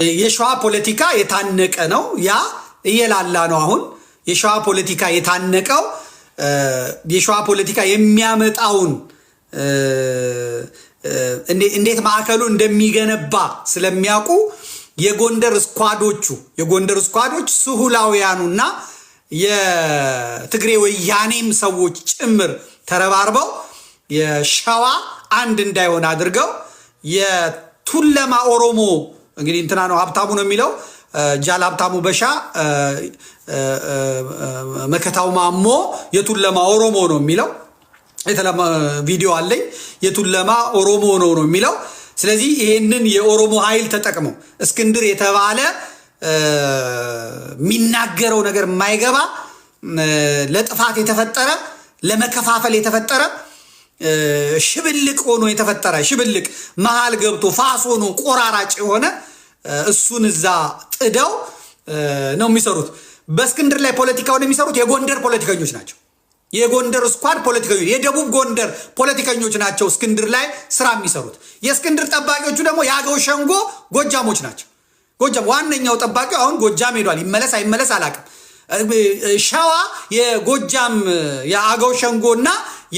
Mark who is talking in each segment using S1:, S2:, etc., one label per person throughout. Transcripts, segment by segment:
S1: የሸዋ ፖለቲካ የታነቀ ነው። ያ እየላላ ነው። አሁን የሸዋ ፖለቲካ የታነቀው የሸዋ ፖለቲካ የሚያመጣውን እንዴት ማዕከሉ እንደሚገነባ ስለሚያውቁ የጎንደር ስኳዶች ስሁላውያኑና የትግሬ ወያኔም ሰዎች ጭምር ተረባርበው የሸዋ አንድ እንዳይሆን አድርገው የቱለማ ኦሮሞ እንግዲህ እንትና ነው ሀብታሙ ነው የሚለው ጃል ሀብታሙ በሻ መከታው ማሞ የቱለማ ኦሮሞ ነው የሚለው የተለማ ቪዲዮ አለኝ የቱለማ ኦሮሞ ነው የሚለው። ስለዚህ ይሄንን የኦሮሞ ኃይል ተጠቅመው እስክንድር የተባለ የሚናገረው ነገር የማይገባ ለጥፋት የተፈጠረ ለመከፋፈል የተፈጠረ ሽብልቅ ሆኖ የተፈጠረ ሽብልቅ መሃል ገብቶ ፋስ ሆኖ ቆራራጭ የሆነ እሱን እዛ ጥደው ነው የሚሰሩት። በእስክንድር ላይ ፖለቲካውን የሚሰሩት የጎንደር ፖለቲከኞች ናቸው። የጎንደር ስኳድ ፖለቲከኞች፣ የደቡብ ጎንደር ፖለቲከኞች ናቸው እስክንድር ላይ ስራ የሚሰሩት። የእስክንድር ጠባቂዎቹ ደግሞ የአገው ሸንጎ ጎጃሞች ናቸው። ጎጃም ዋነኛው ጠባቂው አሁን ጎጃም ሄዷል። ይመለስ አይመለስ አላውቅም። ሸዋ የጎጃም የአገው ሸንጎና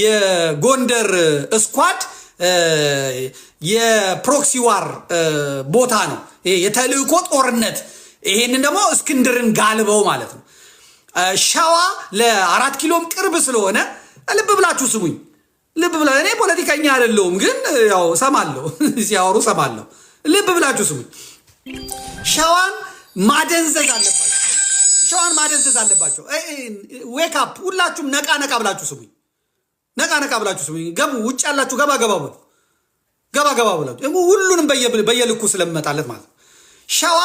S1: የጎንደር ስኳድ የፕሮክሲ ዋር ቦታ ነው። የተልእኮ ጦርነት። ይሄንን ደግሞ እስክንድርን ጋልበው ማለት ነው። ሸዋ ለ4 ኪሎም ቅርብ ስለሆነ ልብ ብላችሁ ስሙኝ። ልብ ብላ እኔ ፖለቲከኛ አይደለሁም፣ ግን ያው ሰማለሁ ሲያወሩ ሰማለሁ። ልብ ብላችሁ ስሙኝ። ሸዋን ማደንዘዝ አለባችሁ። ሸዋን ማደንዘዝ አለባችሁ። ዌክ አፕ ሁላችሁም ነቃ ነቃ ብላችሁ ስሙኝ። ነቃ ነቃ ብላችሁ ስሙኝ። ገቡ ውጭ ያላችሁ ገባ ገባ ብሉ። ገባ ገባ ብላችሁ ሁሉንም በየልኩ ስለምመጣለት ማለት ነው። ሸዋ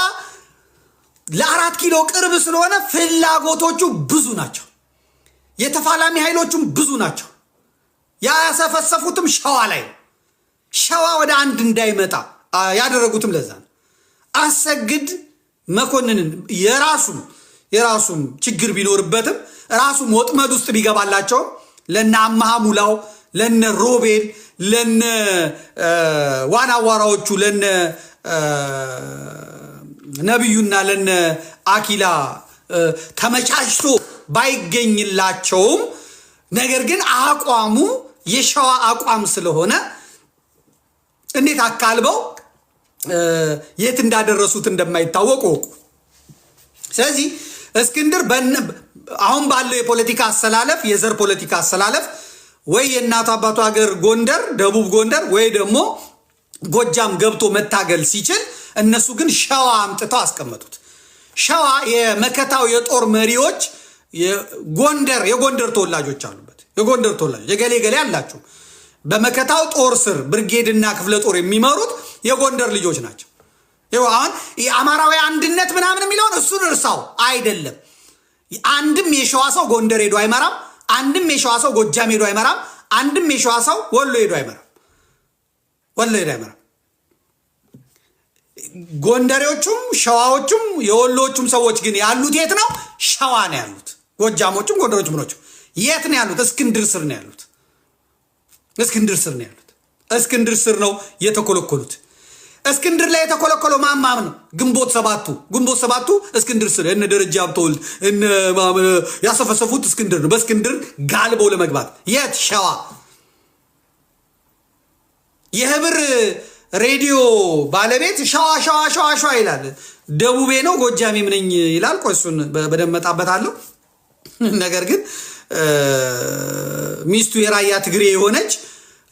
S1: ለ4 ኪሎ ቅርብ ስለሆነ ፍላጎቶቹ ብዙ ናቸው። የተፋላሚ ኃይሎቹም ብዙ ናቸው። ያሰፈሰፉትም ሸዋ ላይ ሸዋ ወደ አንድ እንዳይመጣ ያደረጉትም ለዛ ነው። አሰግድ መኮንንን የራሱም ችግር ቢኖርበትም ራሱም ወጥመድ ውስጥ ቢገባላቸው ለነ አማሃ ሙላው ለነ ሮቤል ለነ ዋና ዋራዎቹ ለነ ነብዩና ለነ አኪላ ተመቻችቶ ባይገኝላቸውም ነገር ግን አቋሙ የሸዋ አቋም ስለሆነ እንዴት አካልበው የት እንዳደረሱት እንደማይታወቅ ወቁ። ስለዚህ እስክንድር አሁን ባለው የፖለቲካ አሰላለፍ የዘር ፖለቲካ አሰላለፍ ወይ የእናቱ አባቱ ሀገር ጎንደር ደቡብ ጎንደር ወይ ደግሞ ጎጃም ገብቶ መታገል ሲችል እነሱ ግን ሸዋ አምጥተው አስቀመጡት። ሸዋ የመከታው የጦር መሪዎች የጎንደር ተወላጆች አሉበት። የጎንደር ተወላጆች የገሌ አላችሁ። በመከታው ጦር ስር ብርጌድና ክፍለ ጦር የሚመሩት የጎንደር ልጆች ናቸው። ይኸው አሁን የአማራዊ አንድነት ምናምን የሚለውን እሱን እርሳው አይደለም። አንድም የሸዋ ሰው ጎንደር ሄዶ አይመራም። አንድም የሸዋ ሰው ጎጃም ሄዶ አይመራም። አንድም የሸዋ ሰው ወሎ ሄዶ አይመራም። ጎንደሬዎቹም ሸዋዎቹም የወሎዎቹም ሰዎች ግን ያሉት የት ነው? ሸዋ ነው ያሉት። ጎጃሞቹም ጎንደሮቹም ምኖቹም የት ነው ያሉት? እስክንድር ስር ነው ያሉት። እስክንድር ስር ነው የተኮለኮሉት። እስክንድር ላይ የተኮለኮለው ማማም ነው። ግንቦት ሰባቱ እስክንድር ስር እነ ደረጃ ሀብተወልድ ያሰፈሰፉት እስክንድር ነው። በእስክንድር ጋልበው ለመግባት የት? ሸዋ። የህብር ሬዲዮ ባለቤት ሸዋ ይላል። ደቡቤ ነው ጎጃሜም ነኝ ይላል። ቆይ እሱን በደንብ መጣበታለሁ። ነገር ግን ሚስቱ የራያ ትግሬ የሆነች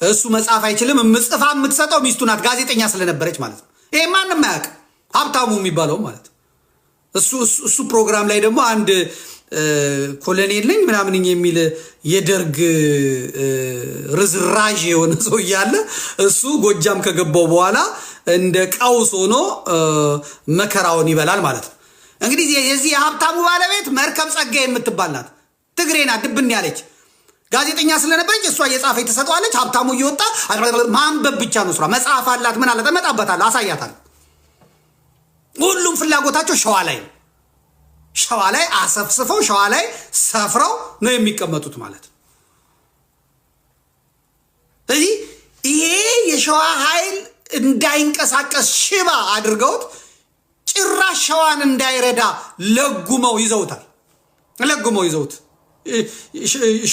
S1: እሱ መጻፍ አይችልም። ምጽፋ የምትሰጠው ሚስቱ ናት፣ ጋዜጠኛ ስለነበረች ማለት ነው። ይሄ ማንም አያውቅ ሀብታሙ የሚባለው ማለት እሱ ፕሮግራም ላይ ደግሞ አንድ ኮሎኔል ነኝ ምናምን የሚል የደርግ ርዝራዥ የሆነ ሰው እያለ እሱ ጎጃም ከገባው በኋላ እንደ ቀውስ ሆኖ መከራውን ይበላል ማለት ነው። እንግዲህ የዚህ የሀብታሙ ባለቤት መርከብ ጸጋ የምትባል ናት። ትግሬ ናት፣ ድብን ያለች ጋዜጠኛ ስለነበረች እሷ እየጻፈች ትሰጠዋለች። ሀብታሙ እየወጣ ማንበብ ብቻ ነው ስራ። መጽሐፍ አላት፣ ምን አላት፣ እመጣበታለሁ፣ አሳያታለሁ። ሁሉም ፍላጎታቸው ሸዋ ላይ ነው። ሸዋ ላይ አሰፍስፈው ሸዋ ላይ ሰፍረው ነው የሚቀመጡት ማለት ነው። ስለዚህ ይሄ የሸዋ ኃይል እንዳይንቀሳቀስ ሽባ አድርገውት ጭራሽ ሸዋን እንዳይረዳ ለጉመው ይዘውታል። ለጉመው ይዘውት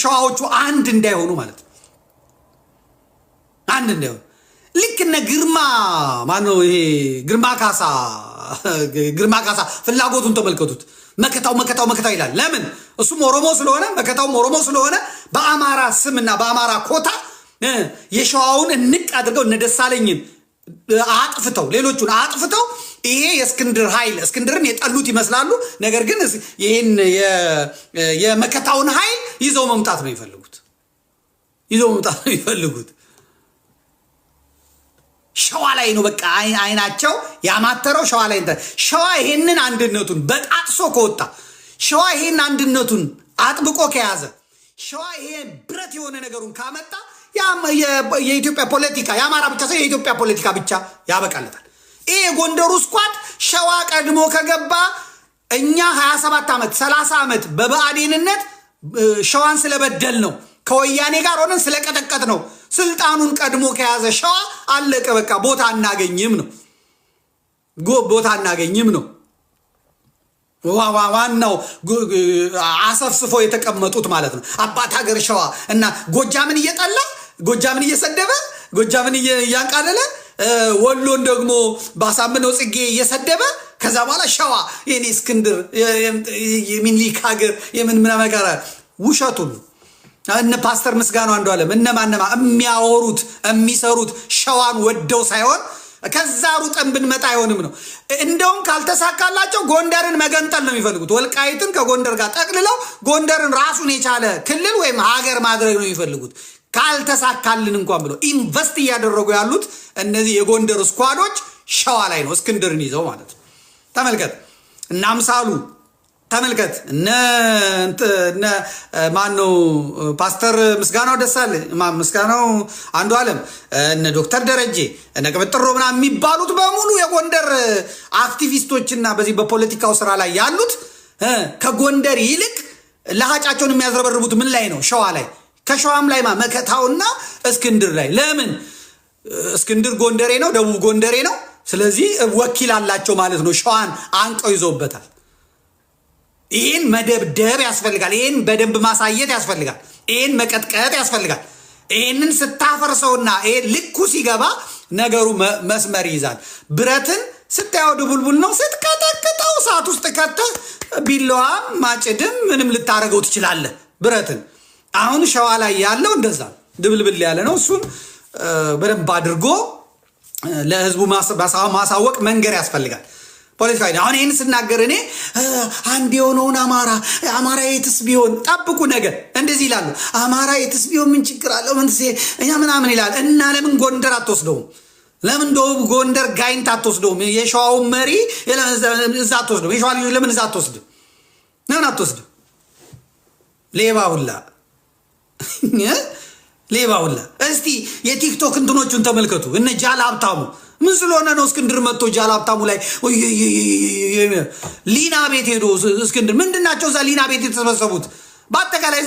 S1: ሸዋዎቹ አንድ እንዳይሆኑ ማለት ነው። አንድ እንዳይሆኑ ልክ እነ ግርማ ማነው ይሄ ግርማ ካሳ ፍላጎቱን ተመልከቱት። መከታው ይላል። ለምን? እሱም ኦሮሞ ስለሆነ መከታውም ኦሮሞ ስለሆነ በአማራ ስምና በአማራ ኮታ የሸዋውን እንቅ አድርገው እነ ደሳለኝን አጥፍተው ሌሎቹን አጥፍተው ይሄ የእስክንድር ኃይል እስክንድርን የጠሉት ይመስላሉ። ነገር ግን ይሄን የመከታውን ኃይል ይዘው መምጣት ነው የሚፈልጉት። ሸዋ ላይ ነው በቃ አይናቸው ያማተረው ሸዋ ላይ። ሸዋ ይሄንን አንድነቱን በጣጥሶ ከወጣ ሸዋ ይሄን አንድነቱን አጥብቆ ከያዘ ሸዋ ይሄ ብረት የሆነ ነገሩን ካመጣ የኢትዮጵያ ፖለቲካ የአማራ ብቻ ሳይሆን የኢትዮጵያ ፖለቲካ ብቻ ያበቃለታል። ይሄ የጎንደሩ ስኳድ ሸዋ ቀድሞ ከገባ እኛ 27 ዓመት 30 ዓመት በብአዴንነት ሸዋን ስለበደል ነው ከወያኔ ጋር ሆነን ስለቀጠቀጥ ነው። ስልጣኑን ቀድሞ ከያዘ ሸዋ አለቀ በቃ። ቦታ አናገኝም ነው ዋናው አሰፍስፎ የተቀመጡት ማለት ነው። አባት ሀገር ሸዋ እና ጎጃምን እየጠላ ጎጃምን እየሰደበ ጎጃምን እያንቃለለ ወሎን ደግሞ ባሳምነው ጽጌ እየሰደበ ከዛ በኋላ ሸዋ የኔ እስክንድር የሚኒሊክ ሀገር የምን ነገር ውሸቱን እነ ፓስተር ምስጋናው አንዱዓለም እነማነማ የሚያወሩት የሚሰሩት ሸዋን ወደው ሳይሆን ከዛ ሩጠን ብንመጣ አይሆንም ነው። እንደውም ካልተሳካላቸው ጎንደርን መገንጠል ነው የሚፈልጉት። ወልቃይትን ከጎንደር ጋር ጠቅልለው ጎንደርን ራሱን የቻለ ክልል ወይም ሀገር ማድረግ ነው የሚፈልጉት። ካልተሳካልን እንኳን ብለው ኢንቨስት እያደረጉ ያሉት እነዚህ የጎንደር ስኳዶች ሸዋ ላይ ነው፣ እስክንድርን ይዘው ማለት ነው። ተመልከት እና አምሳሉ ተመልከት እነ ማነው ፓስተር ምስጋናው ደሳለኝ ምስጋናው አንዱዓለም እነ ዶክተር ደረጀ እነ ቅብጥሮ ምናምን የሚባሉት በሙሉ የጎንደር አክቲቪስቶችና በዚህ በፖለቲካው ስራ ላይ ያሉት ከጎንደር ይልቅ ለሃጫቸውን የሚያዝረበርቡት ምን ላይ ነው? ሸዋ ላይ። ከሸዋም ላይ መከታውና እስክንድር ላይ። ለምን? እስክንድር ጎንደሬ ነው፣ ደቡብ ጎንደሬ ነው። ስለዚህ ወኪል አላቸው ማለት ነው። ሸዋን አንቀው ይዘውበታል። ይህን መደብደብ ያስፈልጋል። ይህን በደንብ ማሳየት ያስፈልጋል። ይህን መቀጥቀጥ ያስፈልጋል። ይህንን ስታፈርሰውና ይህን ልኩ ሲገባ ነገሩ መስመር ይይዛል። ብረትን ስታየው ድቡልቡል ነው። ስትቀጠቅጠው እሳት ውስጥ ከተህ ቢላዋም ማጭድም ምንም ልታረገው ትችላለህ ብረትን። አሁን ሸዋ ላይ ያለው እንደዛ ድብልብል ያለ ነው። እሱን በደንብ አድርጎ ለህዝቡ ማሳወቅ መንገር ያስፈልጋል። ፖለቲካ አሁን ይህን ስናገር እኔ አንድ የሆነውን አማራ የትስ ቢሆን ጠብቁ ነገር እንደዚህ ይላሉ። አማራ የትስ ቢሆን ምን ችግር አለው እኛ ምናምን ይላል። እና ለምን ጎንደር አትወስደውም? ለምን ደቡብ ጎንደር ጋይንት አትወስደውም? የሸዋውን መሪ እዛ አትወስደውም? የሸዋ ልጆች ለምን እዛ አትወስድም? ለምን አትወስድም? ሌባ ሁላ እስቲ የቲክቶክ እንትኖቹን ተመልከቱ። እነ ጃል ሀብታሙ ምን ስለሆነ ነው እስክንድር መጥቶ ጃል ሀብታሙ ላይ ሊና ቤት ሄዶ እስክንድር ምንድናቸው እዛ ሊና ቤት የተሰበሰቡት? በአጠቃላይ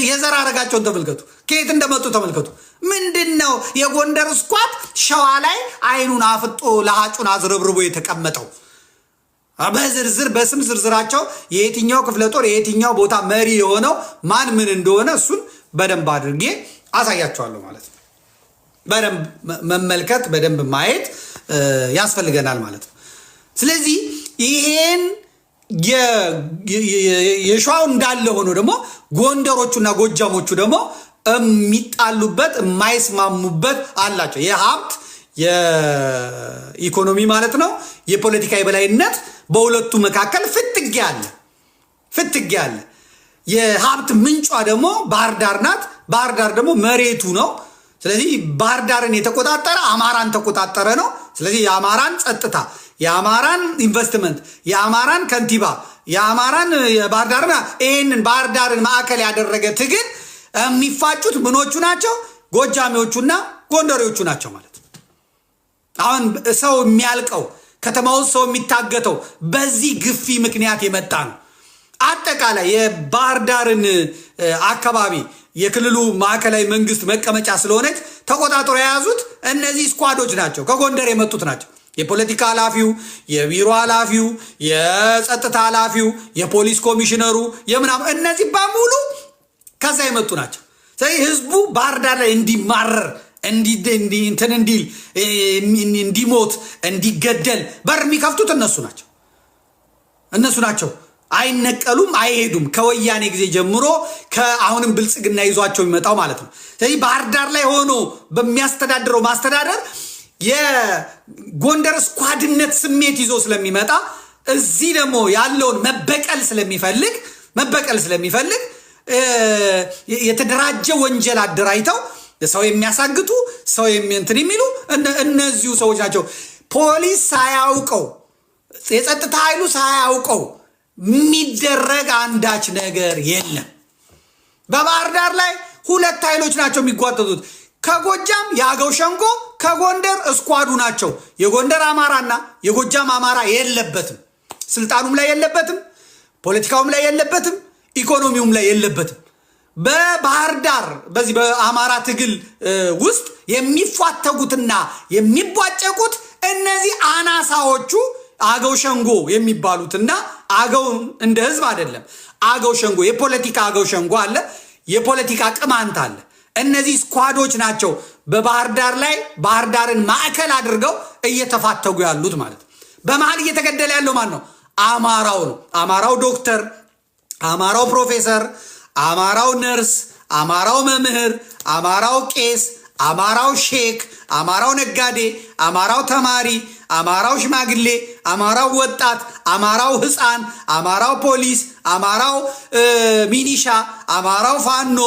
S1: የዘር አረጋቸውን ተመልከቱ፣ ከየት እንደመጡ ተመልከቱ። ምንድነው የጎንደር ስኳት ሸዋ ላይ አይኑን አፍጦ ለሃጩን አዝረብርቦ የተቀመጠው? በዝርዝር በስም ዝርዝራቸው የየትኛው ክፍለ ጦር የየትኛው ቦታ መሪ የሆነው ማን ምን እንደሆነ እሱን በደንብ አድርጌ አሳያቸዋለሁ ማለት ነው። በደንብ መመልከት በደንብ ማየት ያስፈልገናል ማለት ነው። ስለዚህ ይሄን የሸዋው እንዳለ ሆኖ ደግሞ ጎንደሮቹና ጎጃሞቹ ደግሞ የሚጣሉበት የማይስማሙበት አላቸው። የሀብት የኢኮኖሚ ማለት ነው የፖለቲካ የበላይነት በሁለቱ መካከል ፍትጊያ አለ። የሀብት ምንጯ ደግሞ ባህር ዳር ናት። ባህር ዳር ደግሞ መሬቱ ነው። ስለዚህ ባህር ዳርን የተቆጣጠረ አማራን ተቆጣጠረ ነው። ስለዚህ የአማራን ጸጥታ፣ የአማራን ኢንቨስትመንት፣ የአማራን ከንቲባ፣ የአማራን የባህር ዳርና ይህንን ባህር ዳርን ማዕከል ያደረገ ትግል የሚፋጩት ምኖቹ ናቸው? ጎጃሚዎቹና ጎንደሬዎቹ ናቸው ማለት ነው። አሁን ሰው የሚያልቀው ከተማ ውስጥ ሰው የሚታገተው በዚህ ግፊ ምክንያት የመጣ ነው። አጠቃላይ የባህር ዳርን አካባቢ የክልሉ ማዕከላዊ መንግስት መቀመጫ ስለሆነች ተቆጣጥሮ የያዙት እነዚህ ስኳዶች ናቸው፣ ከጎንደር የመጡት ናቸው። የፖለቲካ ኃላፊው፣ የቢሮ ኃላፊው፣ የጸጥታ ኃላፊው፣ የፖሊስ ኮሚሽነሩ የምናምን እነዚህ በሙሉ ከዛ የመጡ ናቸው። ስለዚህ ህዝቡ ባህር ዳር ላይ እንዲማረር እንትን እንዲል እንዲሞት እንዲገደል በር የሚከፍቱት እነሱ ናቸው። አይነቀሉም፣ አይሄዱም። ከወያኔ ጊዜ ጀምሮ አሁንም ብልጽግና ይዟቸው የሚመጣው ማለት ነው። ስለዚህ ባህር ዳር ላይ ሆኖ በሚያስተዳድረው ማስተዳደር የጎንደር ስኳድነት ስሜት ይዞ ስለሚመጣ እዚህ ደግሞ ያለውን መበቀል ስለሚፈልግ የተደራጀ ወንጀል አደራጅተው ሰው የሚያሳግቱ ሰው እንትን የሚሉ እነዚሁ ሰዎች ናቸው። ፖሊስ ሳያውቀው የጸጥታ ኃይሉ ሳያውቀው የሚደረግ አንዳች ነገር የለም። በባህር ዳር ላይ ሁለት ኃይሎች ናቸው የሚጓተቱት። ከጎጃም የአገው ሸንጎ፣ ከጎንደር እስኳዱ ናቸው። የጎንደር አማራና የጎጃም አማራ የለበትም። ስልጣኑም ላይ የለበትም፣ ፖለቲካውም ላይ የለበትም፣ ኢኮኖሚውም ላይ የለበትም። በባህር ዳር በዚህ በአማራ ትግል ውስጥ የሚፋተጉትና የሚቧጨቁት እነዚህ አናሳዎቹ አገው ሸንጎ የሚባሉትና አገው እንደ ህዝብ አይደለም። አገው ሸንጎ የፖለቲካ አገው ሸንጎ አለ፣ የፖለቲካ ቅማንት አለ። እነዚህ ስኳዶች ናቸው በባህር ዳር ላይ ባህር ዳርን ማዕከል አድርገው እየተፋተጉ ያሉት ማለት ነው። በመሃል እየተገደለ ያለው ማን ነው? አማራው ነው። አማራው ዶክተር፣ አማራው ፕሮፌሰር፣ አማራው ነርስ፣ አማራው መምህር፣ አማራው ቄስ፣ አማራው ሼክ፣ አማራው ነጋዴ፣ አማራው ተማሪ፣ አማራው ሽማግሌ፣ አማራው ወጣት፣ አማራው ህፃን፣ አማራው ፖሊስ፣ አማራው ሚኒሻ፣ አማራው ፋኖ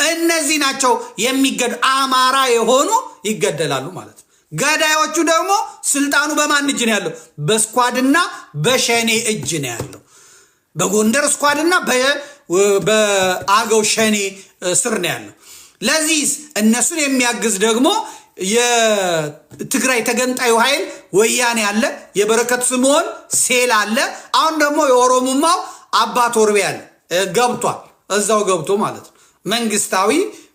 S1: እነዚህ ናቸው የሚገዱ። አማራ የሆኑ ይገደላሉ ማለት ነው። ገዳዮቹ ደግሞ ስልጣኑ በማን እጅ ነው ያለው? በስኳድና በሸኔ እጅ ነው ያለው። በጎንደር ስኳድና በአገው ሸኔ ስር ነው ያለው። ለዚህ እነሱን የሚያግዝ ደግሞ የትግራይ ተገንጣዩ ኃይል ወያኔ አለ፣ የበረከት ስምዖን ሴል አለ። አሁን ደግሞ የኦሮሞማው አባ ቶርቤ አለ። ገብቷል፣ እዛው ገብቶ ማለት ነው። መንግስታዊ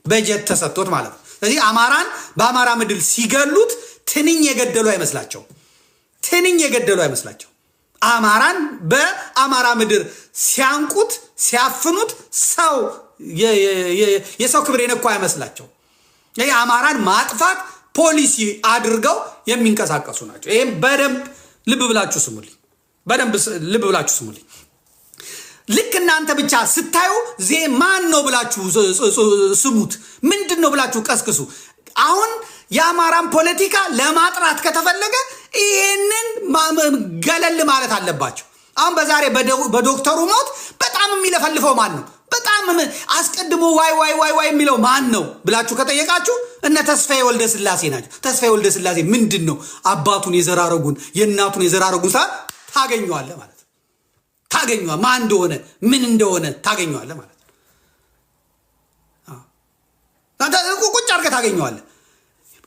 S1: በጀት ተሰጥቶት ማለት ነው። ስለዚህ አማራን በአማራ ምድር ሲገሉት ትንኝ የገደሉ አይመስላቸው። አማራን በአማራ ምድር ሲያንቁት ሲያፍኑት የሰው ክብር የነኩ አይመስላቸው። ይህ አማራን ማጥፋት ፖሊሲ አድርገው የሚንቀሳቀሱ ናቸው። ይህም በደንብ ልብ ብላችሁ ስሙልኝ። ልክ እናንተ ብቻ ስታዩ ማን ነው ብላችሁ ስሙት፣ ምንድን ነው ብላችሁ ቀስቅሱ። አሁን የአማራን ፖለቲካ ለማጥራት ከተፈለገ ይህንን ገለል ማለት አለባቸው። አሁን በዛሬ በዶክተሩ ሞት በጣም የሚለፈልፈው ማን ነው? በጣም አስቀድሞ ዋይ የሚለው ማን ነው ብላችሁ ከጠየቃችሁ እነ ተስፋዬ ወልደ ስላሴ ናቸው። ተስፋዬ ወልደ ስላሴ ምንድን ነው አባቱን የዘራረጉን የእናቱን የዘራረጉን ታገኘዋለህ ማለት ነው። ታገኘዋለህ ማን እንደሆነ ምን እንደሆነ ታገኘዋለህ ማለት ነው። ቁጭ አድርገህ ታገኘዋለህ።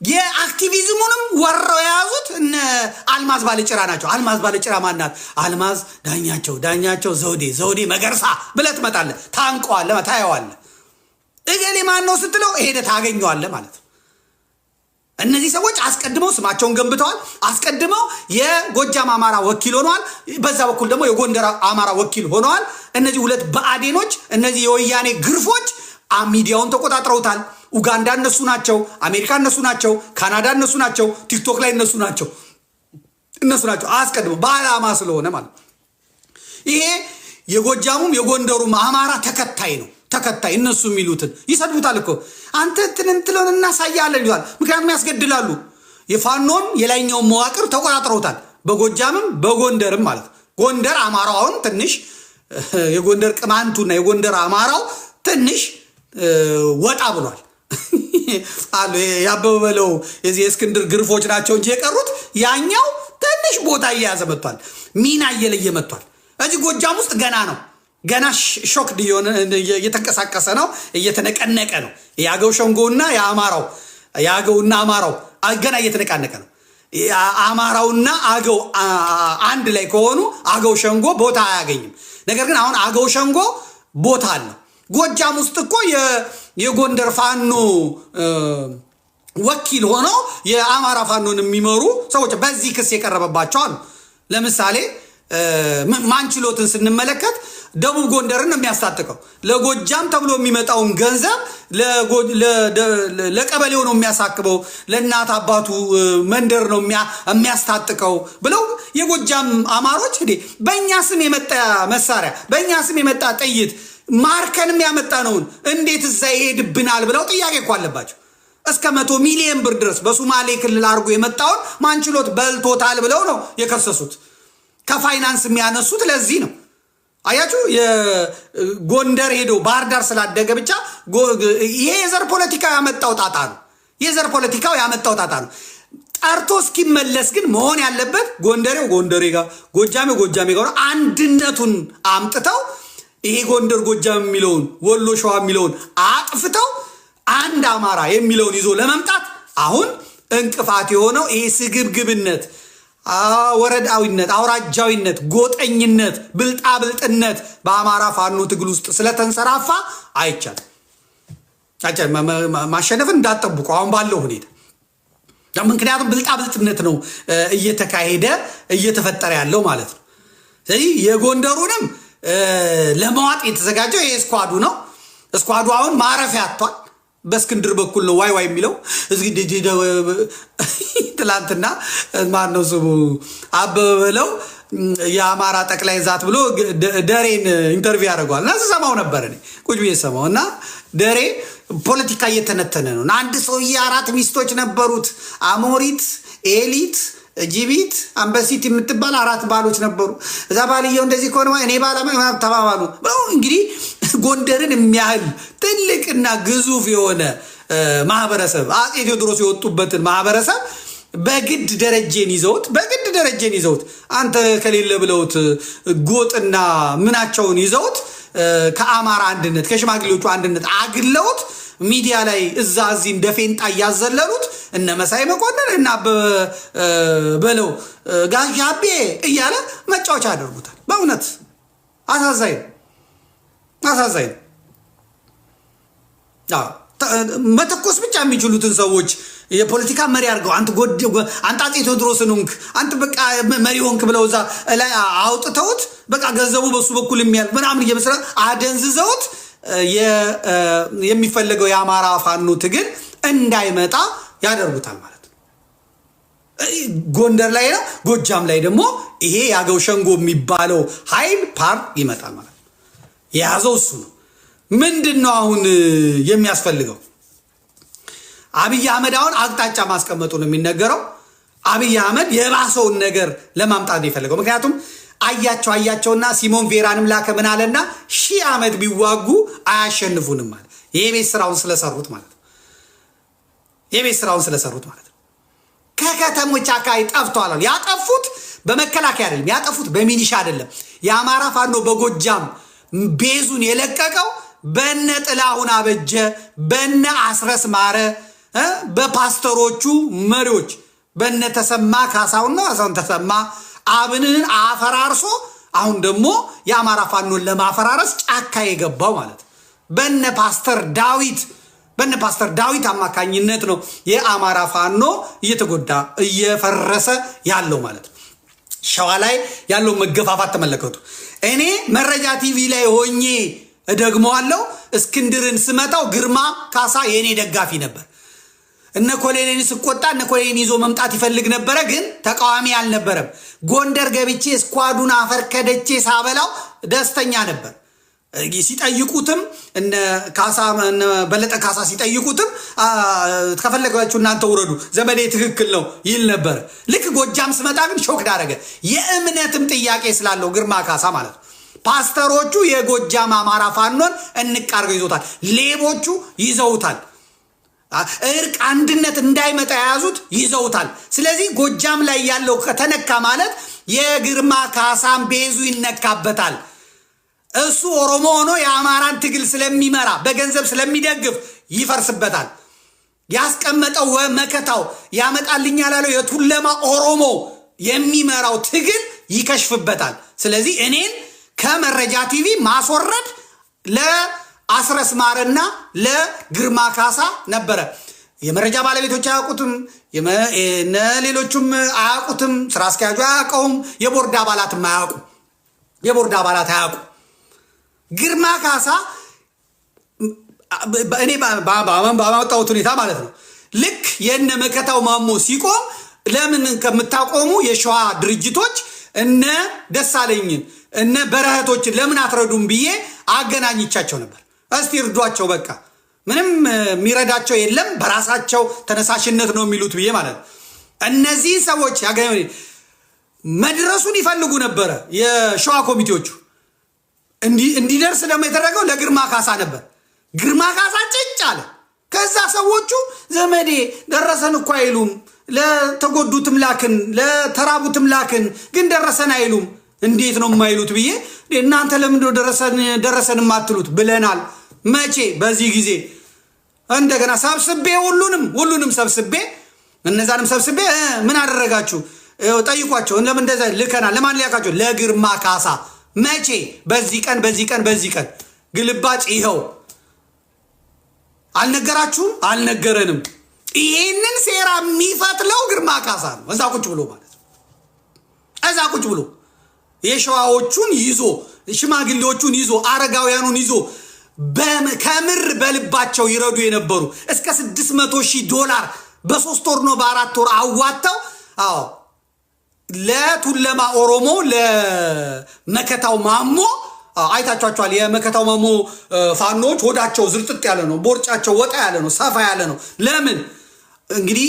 S1: የአክቲቪዝሙንም ወረው የያዙት እነ አልማዝ ባለጭራ ናቸው። አልማዝ ባለጭራ ማናት? አልማዝ ዳኛቸው ዘውዴ መገርሳ ብለህ ትመጣለህ። ታንቀዋለህ፣ ታየዋለህ። እገሌ ማን ነው ስትለው ሄደህ ታገኘዋለህ ማለት ነው። እነዚህ ሰዎች አስቀድመው ስማቸውን ገንብተዋል። አስቀድመው የጎጃም አማራ ወኪል ሆነዋል። በዛ በኩል ደግሞ የጎንደር አማራ ወኪል ሆነዋል። እነዚህ ሁለት ብአዴኖች፣ እነዚህ የወያኔ ግርፎች ሚዲያውን ተቆጣጥረውታል። ኡጋንዳ እነሱ ናቸው፣ አሜሪካ እነሱ ናቸው፣ ካናዳ እነሱ ናቸው፣ ቲክቶክ ላይ እነሱ ናቸው። አስቀድመው በዓላማ ስለሆነ ማለት ነው። ይሄ የጎጃሙም የጎንደሩም አማራ ተከታይ ነው። እነሱ የሚሉትን ይሰድቡታል እኮ አንተ እንትንን እናሳያለን ይላል። ምክንያቱም ያስገድላሉ። የፋኖን የላይኛውን መዋቅር ተቆጣጥረውታል። በጎጃምም በጎንደርም ማለት ነው። ጎንደር አማራው አሁን ትንሽ የጎንደር ቅማንቱና የጎንደር አማራው ትንሽ ወጣ ብሏል አሉ። ያበበ በለው የዚህ የእስክንድር ግርፎች ናቸው እንጂ የቀሩት ያኛው ትንሽ ቦታ እየያዘ መጥቷል። ሚና እየለየ መጥቷል። እዚህ ጎጃም ውስጥ ገና ሾክ እየተንቀሳቀሰ ነው፣ እየተነቀነቀ ነው። የአገው ሸንጎና የአገውና አማራው ገና እየተነቃነቀ ነው። አማራውና አገው አንድ ላይ ከሆኑ አገው ሸንጎ ቦታ አያገኝም። ነገር ግን አሁን አገው ሸንጎ ቦታ አለው። ጎጃም ውስጥ እኮ የጎንደር ፋኖ ወኪል ሆነው የአማራ ፋኖን የሚመሩ ሰዎች በዚህ ክስ የቀረበባቸው አሉ። ለምሳሌ ማንችሎትን ስንመለከት ደቡብ ጎንደርን ነው የሚያስታጥቀው። ለጎጃም ተብሎ የሚመጣውን ገንዘብ ለቀበሌው ነው የሚያሳክበው፣ ለእናት አባቱ መንደር ነው የሚያስታጥቀው ብለው የጎጃም አማሮች በእኛ ስም የመጣ መሳሪያ በእኛ ስም የመጣ ጥይት ማርከንም ያመጣ ነውን እንዴት እዛ ይሄድብናል ብለው ጥያቄ እኮ አለባቸው። እስከ 100 ሚሊዮን ብር ድረስ በሶማሌ ክልል አድርጎ የመጣውን ማንችሎት በልቶታል ብለው ነው የከሰሱት። ከፋይናንስ የሚያነሱት ለዚህ ነው። አያችሁ፣ የጎንደር ሄዶ ባህር ዳር ስላደገ ብቻ ይሄ የዘር ፖለቲካው ያመጣው ጣጣ ነው። የዘር ፖለቲካው ያመጣው ጣጣ ነው። ጠርቶ እስኪመለስ ግን መሆን ያለበት ጎንደሬው ጎንደሬ ጋር፣ ጎጃሜው ጎጃሜ ጋር አንድነቱን አምጥተው ይሄ ጎንደር ጎጃም የሚለውን ወሎ ሸዋ የሚለውን አጥፍተው አንድ አማራ የሚለውን ይዞ ለመምጣት አሁን እንቅፋት የሆነው ይሄ ስግብግብነት፣ ወረዳዊነት፣ አውራጃዊነት፣ ጎጠኝነት፣ ብልጣብልጥነት በአማራ ፋኖ ትግል ውስጥ ስለተንሰራፋ አይቻልም። ማሸነፍን እንዳትጠብቁ አሁን ባለው ሁኔታ። ምክንያቱም ብልጣብልጥነት ነው እየተፈጠረ ያለው ማለት ነው። ስለዚህ የጎንደሩንም ለመዋጥ የተዘጋጀው ይሄ ስኳዱ ነው። ስኳዱ አሁን ማረፊያ አጥቷል። በእስክንድር በኩል ነው ዋይ የሚለው። ትላንትና ማነው ስሙ አበበ በለው የአማራ ጠቅላይ ዛት ብሎ ደሬን ኢንተርቪው ያደርገዋል እና ስሰማው ነበር እኔ ቁጭ ብዬ ሰማው እና ደሬ ፖለቲካ እየተነተነ ነው። አንድ ሰውዬ 4 ሚስቶች ነበሩት፣ አሞሪት፣ ኤሊት፣ ጂቢት፣ አንበሲት የምትባል 4 ባሎች ነበሩ። እዛ ባልየው እንደዚህ ከሆነ እኔ ባለማ ተባባሉ። እንግዲህ ጎንደርን የሚያህል ትልቅና ግዙፍ የሆነ ማህበረሰብ አፄ ቴዎድሮስ የወጡበትን ማህበረሰብ በግድ ደረጀን ይዘውት አንተ ከሌለ ብለውት ጎጥና ምናቸውን ይዘውት ከአማራ አንድነት ከሽማግሌዎቹ አንድነት አግለውት ሚዲያ ላይ እዛ እዚህ እንደ ፌንጣ እያዘለሉት እነ መሳይ መኮንን እና በለው ጋሻቤ እያለ መጫወቻ ያደርጉታል። በእውነት አሳዛኝ መተኮስ ብቻ የሚችሉትን ሰዎች የፖለቲካ መሪ አድርገው አንተ አፄ ቴዎድሮስን ሆንክ አንተ በቃ መሪ ሆንክ ብለው እዛ ላይ አውጥተውት በቃ ገንዘቡ በሱ በኩል የሚያልፍ ምናምን እየመሰለ አደንዝዘውት የሚፈለገው የአማራ ፋኖ ትግል እንዳይመጣ ያደርጉታል ማለት ነው። ጎንደር ላይ ነው፣ ጎጃም ላይ ደግሞ ይሄ ያገው ሸንጎ የሚባለው ኃይል ፓር ይመጣል ማለት ነው። የያዘው እሱ ነው። ምንድነው አሁን የሚያስፈልገው? አብይ አህመድ አሁን አቅጣጫ ማስቀመጡ ነው የሚነገረው። አብይ አህመድ የባሰውን ነገር ለማምጣት ነው የፈለገው። ምክንያቱም አያቸውና ሲሞን ቬራንም ላከ ምን አለና 1000 ዓመት ቢዋጉ አያሸንፉንም ማለት የቤት ስራውን ስለሰሩት ማለት ነው። ከከተሞች አካባቢ ጠፍተዋል። ያጠፉት በመከላከያ አይደለም፣ ያጠፉት በሚኒሻ አይደለም። የአማራ ፋኖ በጎጃም ቤዙን የለቀቀው በነ ጥላሁን አበጀ በነ አስረስ ማረ በፓስተሮቹ መሪዎች በነ ተሰማ ካሳውና አሳውን ተሰማ አብንን አፈራርሶ አሁን ደግሞ የአማራ ፋኖን ለማፈራረስ ጫካ የገባው ማለት በነ ፓስተር ዳዊት አማካኝነት ነው የአማራ ፋኖ እየተጎዳ እየፈረሰ ያለው ማለት ነው። ሸዋ ላይ ያለው መገፋፋት ተመለከቱ። እኔ መረጃ ቲቪ ላይ ሆኜ እደግመዋለሁ። እስክንድርን ስመታው ግርማ ካሳ የኔ ደጋፊ ነበር። እነ ኮሎኔልን ስቆጣ እነ ኮሎኔልን ይዞ መምጣት ይፈልግ ነበረ፣ ግን ተቃዋሚ አልነበረም። ጎንደር ገብቼ ስኳዱን አፈር ከደቼ ሳበላው ደስተኛ ነበር። ሲጠይቁትም እነ በለጠ ካሳ ሲጠይቁትም ከፈለጋችሁ እናንተ ውረዱ ዘመዴ ትክክል ነው ይል ነበር። ልክ ጎጃም ስመጣ ግን ሾክ ዳረገ። የእምነትም ጥያቄ ስላለው ግርማ ካሳ ማለት ነው። ፓስተሮቹ የጎጃም አማራ ፋኖን እንቃርገው ይዞታል። ሌቦቹ ይዘውታል። እርቅ አንድነት እንዳይመጣ የያዙት ይዘውታል። ስለዚህ ጎጃም ላይ ያለው ከተነካ ማለት የግርማ ካሳን ቤዙ ይነካበታል። እሱ ኦሮሞ ሆኖ የአማራን ትግል ስለሚመራ በገንዘብ ስለሚደግፍ ይፈርስበታል። ያስቀመጠው መከታው ያመጣልኛል ያለው የቱለማ ኦሮሞ የሚመራው ትግል ይከሽፍበታል። ስለዚህ እኔን ከመረጃ ቲቪ ማስወረድ ለአስረስ ማረና ለግርማ ካሳ ነበረ። የመረጃ ባለቤቶች አያውቁትም፣ ሌሎቹም አያውቁትም፣ ስራ አስኪያጁ አያውቀውም፣ የቦርድ አባላትም አያውቁም። የቦርድ አባላት አያውቁም። ግርማ ካሳ እኔ ባመጣሁት ሁኔታ ማለት ነው ልክ የነ መከታው ማሞ ሲቆም ለምን ከምታቆሙ የሸዋ ድርጅቶች እነ ደሳለኝን እነ በረህቶችን ለምን አትረዱም ብዬ አገናኝቻቸው ነበር። እስቲ እርዷቸው፣ በቃ ምንም የሚረዳቸው የለም በራሳቸው ተነሳሽነት ነው የሚሉት ብዬ ማለት ነው። እነዚህ ሰዎች መድረሱን ይፈልጉ ነበረ። የሸዋ ኮሚቴዎቹ እንዲደርስ ደግሞ የተደረገው ለግርማ ካሳ ነበር። ግርማ ካሳ ጭጭ አለ። ከዛ ሰዎቹ ዘመዴ ደረሰን እኮ አይሉም፣ ለተጎዱትም ላክን፣ ለተራቡትም ላክን፣ ግን ደረሰን አይሉም። እንዴት ነው የማይሉት ብዬ እናንተ ለምንድነው ደረሰን የማትሉት ብለናል። መቼ? በዚህ ጊዜ እንደገና ሰብስቤ ሁሉንም ሰብስቤ እነዛንም ሰብስቤ ምን አደረጋችሁ ጠይቋቸው። ለምን እንደዛ ልከናል። ለማን ሊያካቸው? ለግርማ ካሳ። መቼ? በዚህ ቀን ግልባጭ ይኸው። አልነገራችሁም? አልነገረንም። ይሄንን ሴራ የሚፈትለው ግርማ ካሳ ነው። እዛ ቁጭ ብሎ ማለት ነው። እዛ ቁጭ ብሎ የሸዋዎቹን ይዞ ሽማግሌዎቹን ይዞ አረጋውያኑን ይዞ ከምር በልባቸው ይረዱ የነበሩ እስከ $600,000 በ3 ወር ነው በ4 ወር አዋተው ለቱለማ ኦሮሞ ለመከታው ማሞ አይታችኋቸዋል። የመከታው ማሞ ፋኖች ሆዳቸው ዝርጥጥ ያለ ነው፣ ቦርጫቸው ወጣ ያለ ነው፣ ሰፋ ያለ ነው። ለምን እንግዲህ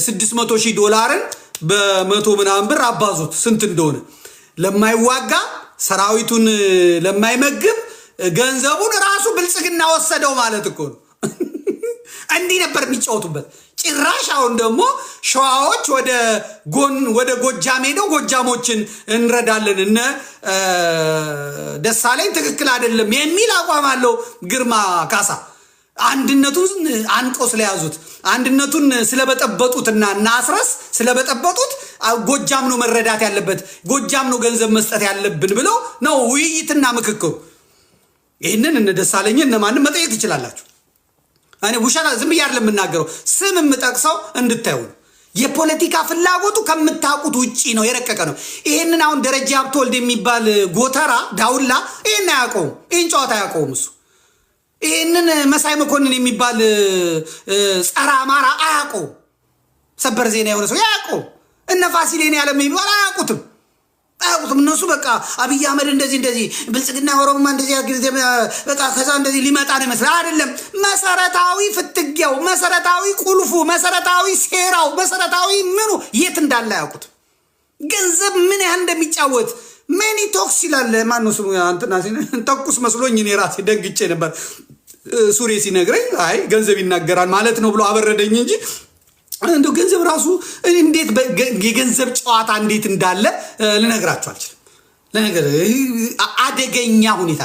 S1: $600,000 በ100 ምናምን ብር አባዙት ስንት እንደሆነ። ለማይዋጋ ሰራዊቱን ለማይመግብ ገንዘቡን ራሱ ብልጽግና ወሰደው ማለት እኮ ነው። እንዲህ ነበር የሚጫወቱበት። ጭራሽ አሁን ደግሞ ሸዋዎች ወደ ጎጃም ሄደው ጎጃሞችን እንረዳለን እነ ደሳለኝ ትክክል አይደለም የሚል አቋም አለው ግርማ ካሳ። አንድነቱን አንቆ ስለያዙት አንድነቱን ስለበጠበጡትና እናስረስ ስለበጠበጡት ጎጃም ነው መረዳት ያለበት፣ ጎጃም ነው ገንዘብ መስጠት ያለብን ብለው ነው ውይይትና ምክክሩ። ይህንን እነ ደሳለኝ እነማንም መጠየቅ ትችላላችሁ። እኔ ውሸት ዝም ብዬ አይደለም የምናገረው፣ ስም የምጠቅሰው እንድታዩ። የፖለቲካ ፍላጎቱ ከምታውቁት ውጪ ነው፣ የረቀቀ ነው። ይሄንን አሁን ደረጃ ሀብተወልድ የሚባል ጎተራ ዳውላ ይሄን አያውቀውም፣ ይሄን ጨዋታ አያውቀውም እሱ። ይሄንን መሳይ መኮንን የሚባል ጸረ አማራ አያውቀውም፣ ሰበር ዜና የሆነ ሰው አያውቀውም። እነ ፋሲሌን ያለም የሚባል አያውቁትም። እነሱ በቃ አብይ አህመድ እንደዚህ ብልጽግና ኦሮሞ እንደዚህ በቃ ከዛ እንደዚህ ሊመጣ ነው ይመስላል። አይደለም። መሰረታዊ ፍትጊያው፣ መሰረታዊ ቁልፉ፣ መሰረታዊ ሴራው፣ መሰረታዊ ምኑ የት እንዳለ አያውቁት። ገንዘብ ምን ያህል እንደሚጫወት ሜኒ ቶክስ ይላል። ማነው ስሙ? አንተና ተኩስ መስሎኝ እኔ ራሴ ደንግጬ ነበር። ሱሬ ሲነግረኝ አይ ገንዘብ ይናገራል ማለት ነው ብሎ አበረደኝ እንጂ እንደው ገንዘብ ራሱ እንዴት የገንዘብ ጨዋታ እንዴት እንዳለ ልነግራችሁ አልችልም። አደገኛ ሁኔታ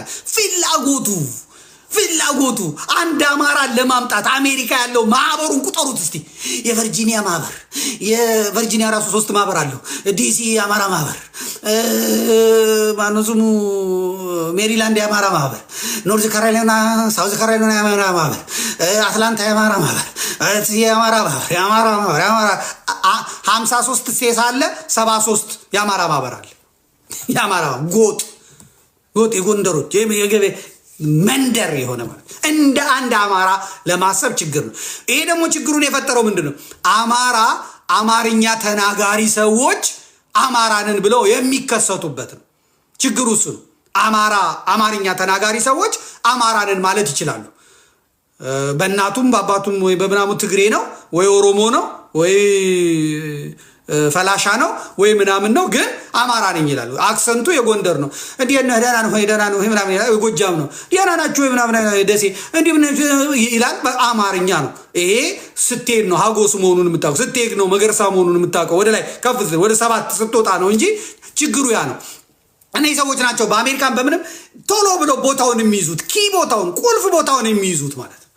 S1: ፍላጎቱ አንድ አማራ ለማምጣት አሜሪካ ያለው ማህበሩን ቁጠሩት እስቲ። የቨርጂኒያ ማህበር፣ የቨርጂኒያ ራሱ 3 ማህበር አለው። ዲሲ የአማራ ማህበር፣ ማነው ስሙ ሜሪላንድ የአማራ ማህበር፣ ኖርዝ ካሮላይና ሳውዝ ካሮላይና የአማራ ማህበር፣ አትላንታ የአማራ ማህበር፣ የአማራ ማህበር 53 ስቴት አለ፣ 73 የአማራ ማህበር አለ። የአማራ ጎጥ የጎንደሮች የገበ መንደር የሆነ ማለት እንደ አንድ አማራ ለማሰብ ችግር ነው። ይሄ ደግሞ ችግሩን የፈጠረው ምንድነው? አማርኛ ተናጋሪ ሰዎች አማራንን ብለው የሚከሰቱበት ነው። ችግሩ እሱ ነው። አማርኛ ተናጋሪ ሰዎች አማራንን ማለት ይችላሉ። በእናቱም በአባቱም ወይ በምናሙ ትግሬ ነው ወይ ኦሮሞ ነው ወይ ፈላሻ ነው ወይ ምናምን ነው፣ ግን አማራ ነኝ ይላሉ። አክሰንቱ የጎንደር ነው። እንዴ ነው ደህና ነው ወይ ደህና ነው ወይ ምናምን ይላል። ጎጃም ነው ደህና ናችሁ ወይ ምናምን ደሴ እንዴ ምን ይላል። በአማርኛ ነው። ይሄ ስትሄድ ነው ሀጎስ መሆኑን የምታውቀው፣ ስትሄድ ነው መገርሳ መሆኑን የምታውቀው። ወደ ላይ ከፍ ወደ 7 ስትወጣ ነው እንጂ ችግሩ ያ ነው። እነዚህ ሰዎች ናቸው በአሜሪካን በምንም ቶሎ ብሎ ቦታውን የሚይዙት፣ ኪ ቦታውን ቁልፍ ቦታውን የሚይዙት ማለት ነው።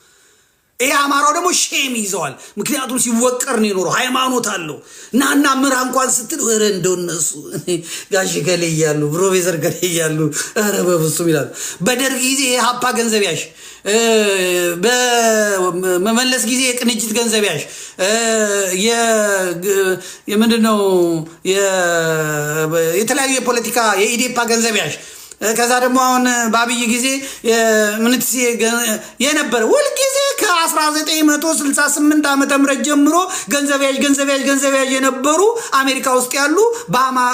S1: ይሄ አማራው ደግሞ ሼም ይዘዋል። ምክንያቱም ሲወቀር ነው የኖረው። ሃይማኖት አለው። ናና ምራ እንኳን ስትል ወረ እንደው እነሱ ጋሽ ገሌ እያሉ ፕሮፌሰር ገሌ እያሉ ኧረ በፍጹም ይላሉ። በደርግ ጊዜ የሀፓ ገንዘብ ያሽ፣ በመመለስ ጊዜ የቅንጅት ገንዘብ ያሽ፣ የምንድነው የተለያዩ የፖለቲካ የኢዴፓ ገንዘብ ያሽ፣ ከዛ ደግሞ አሁን በአብይ ጊዜ ምንትስ የነበረ ሁልጊዜ ከ1968 ዓመተ ምህረት ጀምሮ ገንዘብ ያዥ የነበሩ አሜሪካ ውስጥ ያሉ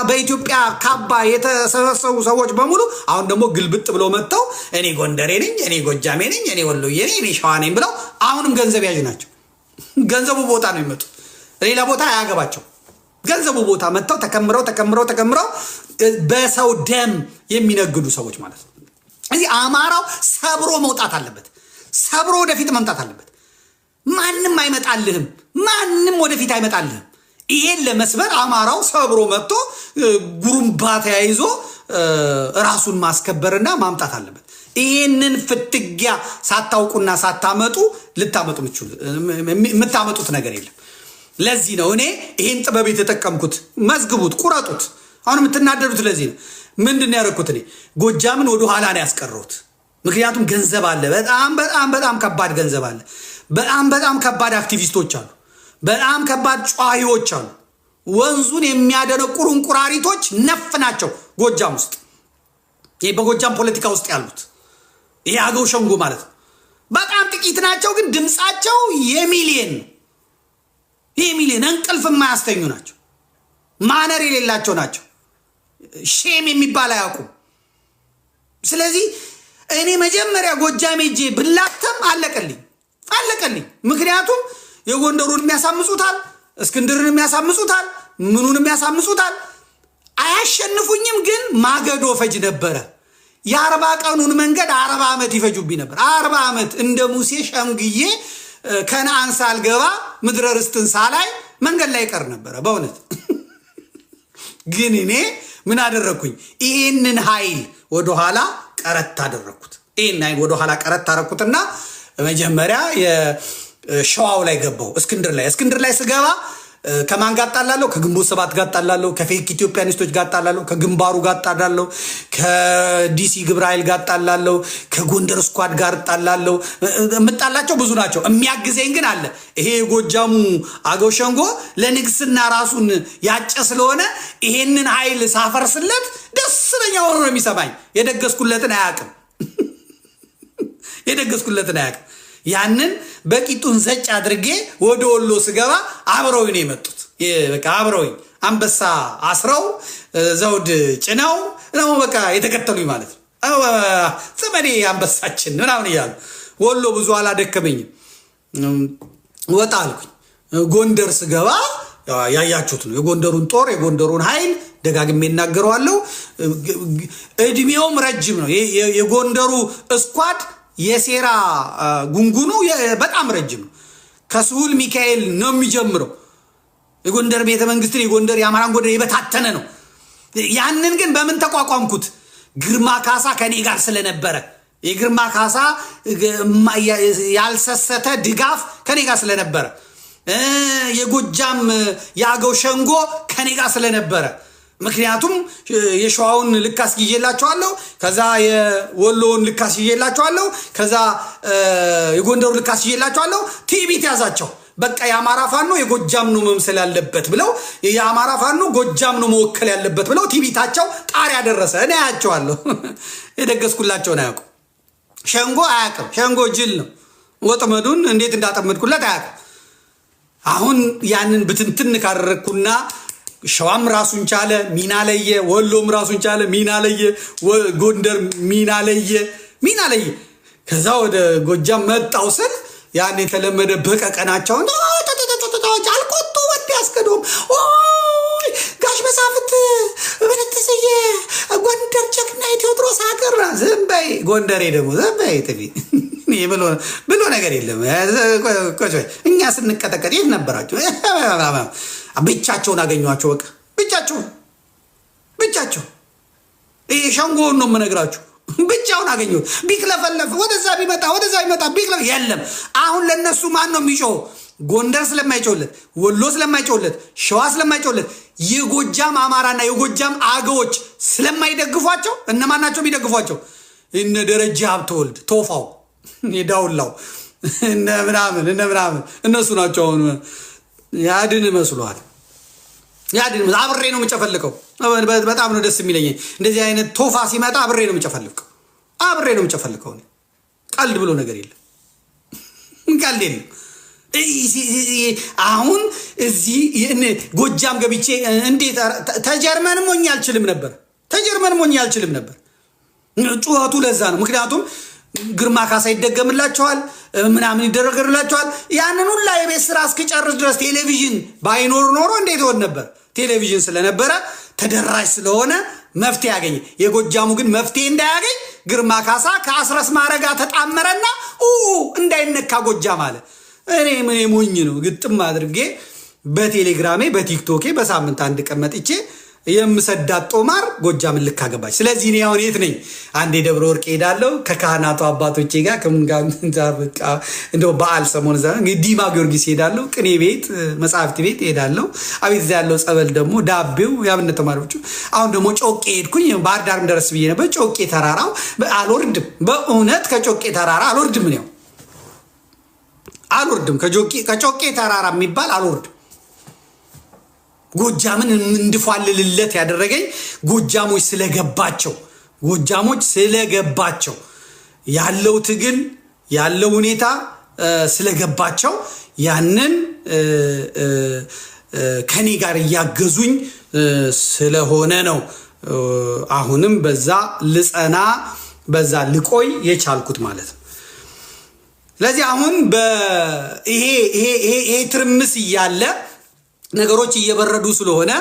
S1: በኢትዮጵያ ካባ የተሰበሰቡ ሰዎች በሙሉ አሁን ደግሞ ግልብጥ ብለው መጥተው እኔ ጎንደሬ ነኝ፣ እኔ ጎጃሜ ነኝ፣ እኔ ወሎዬ ነኝ፣ እኔ ሸዋ ነኝ ብለው አሁንም ገንዘብ ያዥ ናቸው። ገንዘቡ ቦታ ነው የሚመጡት፣ ሌላ ቦታ አያገባቸው። ገንዘቡ ቦታ መጥተው ተከምረው በሰው ደም የሚነግዱ ሰዎች ማለት ነው። እዚህ አማራው ሰብሮ መውጣት አለበት፣ ሰብሮ ወደፊት መምጣት አለበት። ማንም አይመጣልህም፣ ማንም ወደፊት አይመጣልህም። ይሄን ለመስበር አማራው ሰብሮ መጥቶ ጉሩምባ ተያይዞ ራሱን ማስከበርና ማምጣት አለበት። ይሄንን ፍትጊያ ሳታውቁና ሳታመጡ የምታመጡት ነገር የለም። ለዚህ ነው እኔ ይሄን ጥበብ የተጠቀምኩት። መዝግቡት፣ ቁረጡት። አሁን የምትናደዱት ለዚህ ነው። ምንድን ያደረኩት እኔ ጎጃምን ወደ ኋላ ነው ያስቀረሁት። ምክንያቱም ገንዘብ አለ፣ በጣም ከባድ ገንዘብ አለ። በጣም ከባድ አክቲቪስቶች አሉ፣ በጣም ከባድ ጨዋሂዎች አሉ። ወንዙን የሚያደነቁሩ እንቁራሪቶች ነፍ ናቸው ጎጃም ውስጥ። ይሄ በጎጃም ፖለቲካ ውስጥ ያሉት ይሄ አገው ሸንጎ ማለት ነው። በጣም ጥቂት ናቸው፣ ግን ድምፃቸው የሚሊየን ነው። የሚሊየን እንቅልፍ የማያስተኙ ናቸው። ማነር የሌላቸው ናቸው። ሼም የሚባል አያውቁም። ስለዚህ እኔ መጀመሪያ ጎጃም ሄጄ ብላተም አለቀልኝ። ምክንያቱም የጎንደሩን የሚያሳምጹታል፣ እስክንድርን የሚያሳምጹታል፣ ምኑን የሚያሳምጹታል። አያሸንፉኝም፣ ግን ማገዶ ፈጅ ነበረ። የ40 ቀኑን መንገድ 40 ዓመት ይፈጁብኝ ነበር። 40 ዓመት እንደ ሙሴ ሸምግዬ ከነአን ሳልገባ ምድረ ርስትን ሳላይ መንገድ ላይ ቀር ነበረ በእውነት። ግን እኔ ምን አደረግኩኝ? ይህንን ኃይል ወደኋላ ቀረት አደረግኩት። ይህን ኃይል ወደኋላ ቀረት አደረግኩትና መጀመሪያ የሸዋው ላይ ገባው። እስክንድር ላይ ስገባ ከማን ጋር ጣላለሁ? ከግንቦት ሰባት ጋር ጣላለሁ፣ ከፌክ ኢትዮጵያኒስቶች ጋር ጣላለሁ፣ ከግንባሩ ጋር ጣላለሁ፣ ከዲሲ ግብረ ኃይል ጋር ጣላለሁ፣ ከጎንደር ስኳድ ጋር ጣላለሁ። የምጣላቸው ብዙ ናቸው። የሚያግዘኝ ግን አለ። ይሄ የጎጃሙ አገው ሸንጎ ለንግስና ራሱን ያጨ ስለሆነ ይሄንን ኃይል ሳፈርስለት ደስተኛ ሆኖ ነው የሚሰማኝ። የደገስኩለትን አያውቅም። ያንን በቂጡን ዘጭ አድርጌ ወደ ወሎ ስገባ አብረውኝ ነው የመጡት። በቃ አብረውኝ አንበሳ አስረው ዘውድ ጭነው ነው በቃ የተከተሉኝ ማለት ነው። ዘመዴ አንበሳችን ምናምን እያሉ ወሎ ብዙ አላደከመኝም። ወጣ አልኩኝ። ጎንደር ስገባ ያያችሁት ነው የጎንደሩን ጦር፣ የጎንደሩን ኃይል ደጋግሜ እናገረዋለሁ። እድሜውም ረጅም ነው የጎንደሩ ስኳድ። የሴራ ጉንጉኑ በጣም ረጅም ነው። ከስሁል ሚካኤል ነው የሚጀምረው። የጎንደር ቤተ መንግስትን የጎንደር የአማራን ጎንደር የበታተነ ነው። ያንን ግን በምን ተቋቋምኩት? ግርማ ካሳ ከኔ ጋር ስለነበረ፣ የግርማ ካሳ ያልሰሰተ ድጋፍ ከኔ ጋር ስለነበረ፣ የጎጃም የአገው ሸንጎ ከኔ ጋር ስለነበረ፣ ምክንያቱም የሸዋውን ልካስ ይዤላቸዋለሁ፣ ከዛ የወሎውን ልካስ ይዤላቸዋለሁ፣ ከዛ የጎንደሩ ልካስ ይዤላቸዋለሁ። ቲቢት ያዛቸው። በቃ የአማራ ፋኖ የጎጃም ነው መምሰል ያለበት ብለው፣ የአማራ ፋኖ ጎጃም ነው መወከል ያለበት ብለው ቲቢታቸው ጣሪያ ደረሰ። እኔ አያቸዋለሁ። የደገስኩላቸውን አያውቁም። ሸንጎ አያውቅም። ሸንጎ ጅል ነው። ወጥመዱን እንዴት እንዳጠመድኩለት አያውቅም። አሁን ያንን ብትንትን ካደረግኩና ሸዋም ራሱን ቻለ ሚና ለየ፣ ወሎም ራሱን ቻለ ሚና ለየ፣ ጎንደር ሚና ለየ። ከዛ ወደ ጎጃም መጣው ስል ያን የተለመደ በቀቀናቸውን አልቆጡ ወድ ያስከዶም ጋሽ መሳፍንት በነተሰየ ጎንደር ጀግና የቴዎድሮስ ሀገር ዝም በይ። ጎንደሬ ደግሞ ዝም በይ ጥፊ ብሎ ነገር የለም። እኛ ስንቀጠቀጥ የት ነበራቸው? ብቻቸውን አገኟቸው። በቃ ብቻቸው። ይሄ ሸንጎውን ነው የምነግራችሁ። ብቻውን አገኙት። ቢክለፈለፍ ወደዛ ቢመጣ ቢክለፍ የለም። አሁን ለነሱ ማን ነው የሚጮህ? ጎንደር ስለማይጮለት፣ ወሎ ስለማይጮለት፣ ሸዋ ስለማይጮለት፣ የጎጃም አማራና የጎጃም አገዎች ስለማይደግፏቸው እነማን ናቸው የሚደግፏቸው? እነ ደረጃ ሀብተወልድ ቶፋው የዳውላው እነ ምናምን እነሱ ናቸው። አሁን ያድን መስሏል። አብሬ ነው የምጨፈልቀው። በጣም ነው ደስ የሚለኝ እንደዚህ አይነት ቶፋ ሲመጣ። አብሬ ነው የምጨፈልቀው። ቀልድ ብሎ ነገር የለም። ቀልድ የለም። አሁን እዚህ ጎጃም ገብቼ እንዴት ተጀርመን ሞኝ አልችልም ነበር። ጩኸቱ ለዛ ነው። ምክንያቱም ግርማ ካሳ ይደገምላቸዋል፣ ምናምን ይደረግላቸዋል። ያንን ሁላ የቤት ስራ እስኪጨርስ ድረስ ቴሌቪዥን ባይኖር ኖሮ እንዴት ሆን ነበር? ቴሌቪዥን ስለነበረ ተደራሽ ስለሆነ መፍትሄ ያገኘ። የጎጃሙ ግን መፍትሄ እንዳያገኝ ግርማ ካሳ ከአስረስ ማረጋ ተጣመረና እንዳይነካ ጎጃም አለ። እኔ ምን ሞኝ ነው ግጥም አድርጌ በቴሌግራሜ በቲክቶኬ በሳምንት አንድ ቀን መጥቼ የምሰዳት ጦማር ጎጃምን ልክ አገባች። ስለዚህ እኔ አሁን የት ነኝ? አንዴ ደብረ ወርቅ ሄዳለሁ ከካህናቱ አባቶቼ ጋር ከምን ጋር እንደው በዓል ሰሞን ዲማ ጊዮርጊስ ሄዳለሁ፣ ቅኔ ቤት መጽሐፍት ቤት ሄዳለሁ። አቤት እዚያ ያለው ጸበል ደግሞ ዳቤው የአብነት ተማሪዎቹ። አሁን ደግሞ ጮቄ ሄድኩኝ። ባህር ዳርም ደረስ ብዬ ነበር። ጮቄ ተራራው አልወርድም፣ በእውነት ከጮቄ ተራራ አልወርድም። ነው አልወርድም፣ ከጮቄ ተራራ የሚባል አልወርድም። ጎጃምን እንድፋልልለት ያደረገኝ ጎጃሞች ስለገባቸው ያለው ትግል ያለው ሁኔታ ስለገባቸው ያንን ከኔ ጋር እያገዙኝ ስለሆነ ነው። አሁንም በዛ ልጸና በዛ ልቆይ የቻልኩት ማለት ነው። ስለዚህ አሁን ይሄ ትርምስ እያለ ነገሮች እየበረዱ ስለሆነ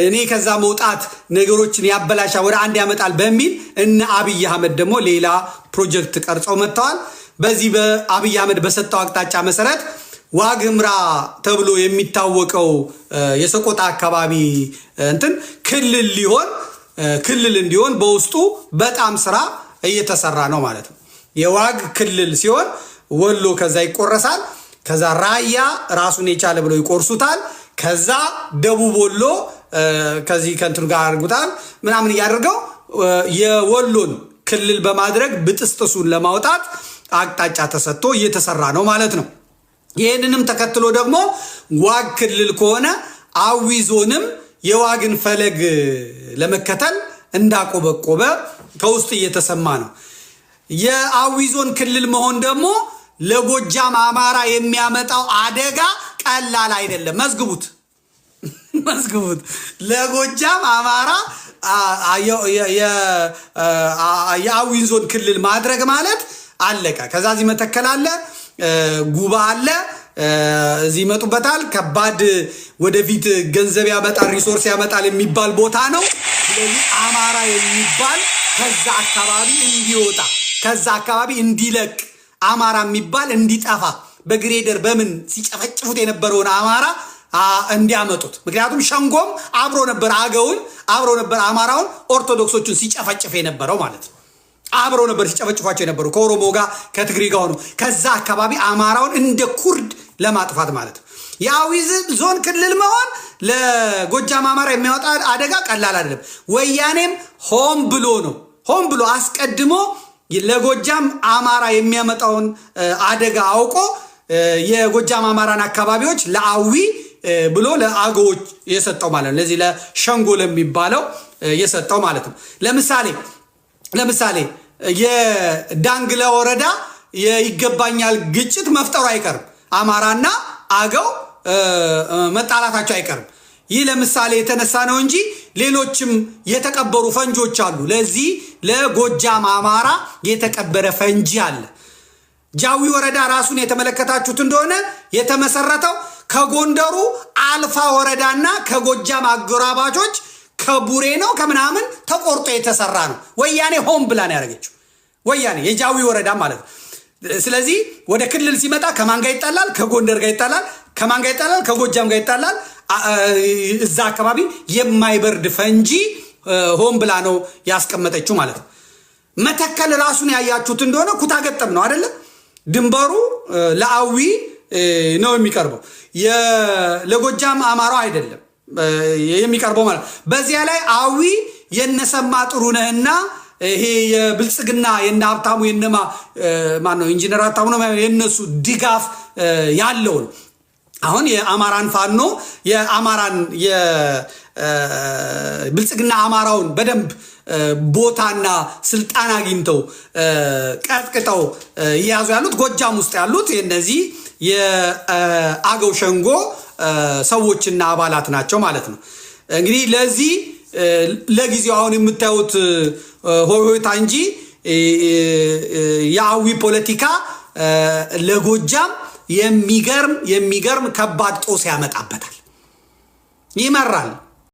S1: እኔ ከዛ መውጣት ነገሮችን ያበላሻ ወደ አንድ ያመጣል በሚል እነ አብይ አህመድ ደግሞ ሌላ ፕሮጀክት ቀርጸው መጥተዋል። በዚህ በአብይ አህመድ በሰጠው አቅጣጫ መሰረት ዋግምራ ተብሎ የሚታወቀው የሰቆጣ አካባቢ ክልል እንዲሆን በውስጡ በጣም ስራ እየተሰራ ነው ማለት ነው። የዋግ ክልል ሲሆን ወሎ ከዛ ይቆረሳል። ከዛ ራያ ራሱን የቻለ ብለው ይቆርሱታል። ከዛ ደቡብ ወሎ ከዚህ ከንትኑ ጋር አድርጉታል ምናምን እያደረገው የወሎን ክልል በማድረግ ብጥስጥሱን ለማውጣት አቅጣጫ ተሰጥቶ እየተሰራ ነው ማለት ነው። ይህንንም ተከትሎ ደግሞ ዋግ ክልል ከሆነ አዊ ዞንም የዋግን ፈለግ ለመከተል እንዳቆበቆበ ከውስጥ እየተሰማ ነው። የአዊ ዞን ክልል መሆን ደግሞ ለጎጃም አማራ የሚያመጣው አደጋ ቀላል አይደለም። መዝግቡት። ለጎጃም አማራ የአዊ ዞን ክልል ማድረግ ማለት አለቀ። ከዛ እዚህ መተከል አለ፣ ጉባ አለ፣ እዚህ ይመጡበታል። ከባድ ወደፊት ገንዘብ ያመጣል፣ ሪሶርስ ያመጣል የሚባል ቦታ ነው። ስለዚህ አማራ የሚባል ከዛ አካባቢ እንዲወጣ ከዛ አካባቢ እንዲለቅ አማራ የሚባል እንዲጠፋ በግሬደር በምን ሲጨፈጭፉት የነበረውን አማራ እንዲያመጡት። ምክንያቱም ሸንጎም አብሮ ነበር፣ አብሮ ነበር አማራውን ኦርቶዶክሶቹን ሲጨፈጭፍ የነበረው ማለት ነው። አብሮ ነበር ሲጨፈጭፏቸው የነበሩ ከኦሮሞ ጋር ከትግሬ ጋር ሆኖ ከዛ አካባቢ አማራውን እንደ ኩርድ ለማጥፋት ማለት ነው። የአዊ ዞን ክልል መሆን ለጎጃም አማራ የሚያወጣ አደጋ ቀላል አይደለም። ወያኔም ሆን ብሎ አስቀድሞ ለጎጃም አማራ የሚያመጣውን አደጋ አውቆ የጎጃም አማራን አካባቢዎች ለአዊ ብሎ ለአገዎች የሰጠው ማለት ነው። ለዚህ ለሸንጎ ለሚባለው የሰጠው ማለት ነው። ለምሳሌ የዳንግላ ወረዳ ይገባኛል ግጭት መፍጠሩ አይቀርም። አማራና አገው መጣላታቸው አይቀርም። ይህ ለምሳሌ የተነሳ ነው እንጂ ሌሎችም የተቀበሩ ፈንጆች አሉ። ለዚህ ለጎጃም አማራ የተቀበረ ፈንጂ አለ። ጃዊ ወረዳ ራሱን የተመለከታችሁት እንደሆነ የተመሰረተው ከጎንደሩ አልፋ ወረዳና ከጎጃም አጎራባቾች ከቡሬ ነው ከምናምን ተቆርጦ የተሰራ ነው። ወያኔ ሆም ብላን ያደረገችው ወያኔ የጃዊ ወረዳ ማለት ነው። ስለዚህ ወደ ክልል ሲመጣ ከማን ጋር ይጣላል? ከጎንደር ጋር ይጣላል። ከማን ጋር ይጣላል? ከጎጃም ጋር ይጣላል። እዛ አካባቢ የማይበርድ ፈንጂ ሆን ብላ ነው ያስቀመጠችው ማለት ነው። መተከል ራሱን ያያችሁት እንደሆነ ኩታ ገጠም ነው አይደለ? ድንበሩ ለአዊ ነው የሚቀርበው፣ ለጎጃም አማራው አይደለም የሚቀርበው ማለት። በዚያ ላይ አዊ የነሰማ ጥሩነህና ይሄ የብልጽግና የነ ሀብታሙ የነማ ማን ነው ኢንጂነር ሀብታሙ ነው የነሱ ድጋፍ ያለው ነው። አሁን የአማራን ፋኖ የአማራን የብልጽግና አማራውን በደንብ ቦታና ስልጣን አግኝተው ቀጥቅጠው እያያዙ ያሉት ጎጃም ውስጥ ያሉት እነዚህ የአገው ሸንጎ ሰዎችና አባላት ናቸው ማለት ነው። እንግዲህ ለዚህ ለጊዜው አሁን የምታዩት ሆይሆይታ እንጂ የአዊ ፖለቲካ ለጎጃም የሚገርም ከባድ ጦስ ያመጣበታል። ይመራል